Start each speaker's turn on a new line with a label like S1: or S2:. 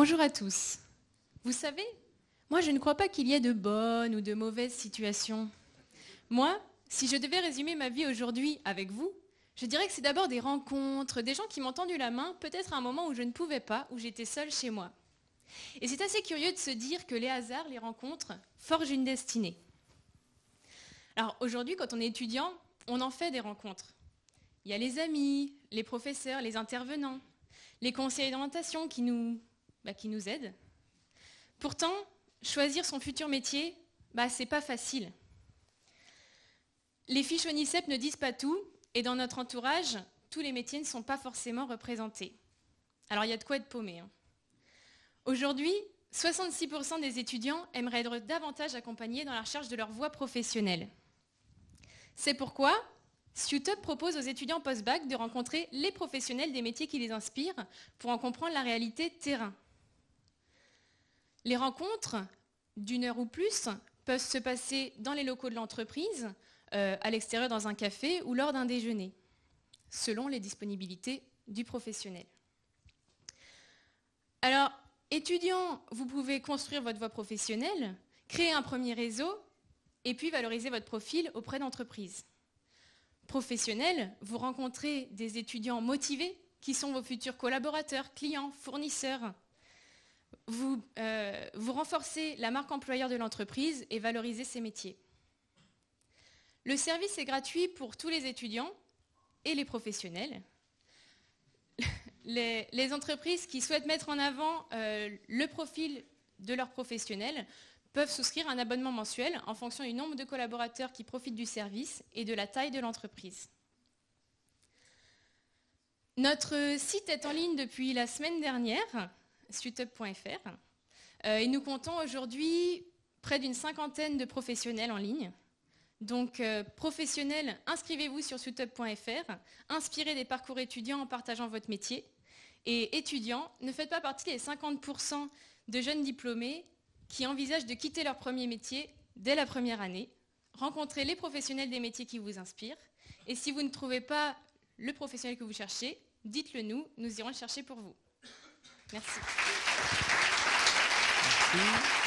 S1: Bonjour à tous. Vous savez, moi je ne crois pas qu'il y ait de bonnes ou de mauvaises situations. Moi, si je devais résumer ma vie aujourd'hui avec vous, je dirais que c'est d'abord des rencontres, des gens qui m'ont tendu la main, peut-être à un moment où je ne pouvais pas, où j'étais seule chez moi. Et c'est assez curieux de se dire que les hasards, les rencontres, forgent une destinée. Alors aujourd'hui, quand on est étudiant, on en fait des rencontres. Il y a les amis, les professeurs, les intervenants, les conseillers d'orientation qui nous aident. Pourtant, choisir son futur métier, c'est pas facile. Les fiches ONICEP ne disent pas tout, et dans notre entourage, tous les métiers ne sont pas forcément représentés. Alors il y a de quoi être paumé. Aujourd'hui, 66% des étudiants aimeraient être davantage accompagnés dans la recherche de leur voie professionnelle. C'est pourquoi SUTUP propose aux étudiants post-bac de rencontrer les professionnels des métiers qui les inspirent pour en comprendre la réalité terrain. Les rencontres, d'1 heure ou plus, peuvent se passer dans les locaux de l'entreprise, à l'extérieur dans un café ou lors d'un déjeuner, selon les disponibilités du professionnel. Alors, étudiants, vous pouvez construire votre voie professionnelle, créer un premier réseau et puis valoriser votre profil auprès d'entreprises. Professionnels, vous rencontrez des étudiants motivés qui sont vos futurs collaborateurs, clients, fournisseurs. Vous renforcez la marque employeur de l'entreprise et valorisez ses métiers. Le service est gratuit pour tous les étudiants et les professionnels. Les entreprises qui souhaitent mettre en avant le profil de leurs professionnels peuvent souscrire un abonnement mensuel en fonction du nombre de collaborateurs qui profitent du service et de la taille de l'entreprise. Notre site est en ligne depuis la semaine dernière, sutup.fr, et nous comptons aujourd'hui près d'une 50aine de professionnels en ligne. Donc, professionnels, inscrivez-vous sur sutup.fr, inspirez des parcours étudiants en partageant votre métier. Et étudiants, ne faites pas partie des 50% de jeunes diplômés qui envisagent de quitter leur premier métier dès la première année. Rencontrez les professionnels des métiers qui vous inspirent. Et si vous ne trouvez pas le professionnel que vous cherchez, dites-le nous, nous irons le chercher pour vous. Merci.
S2: Merci.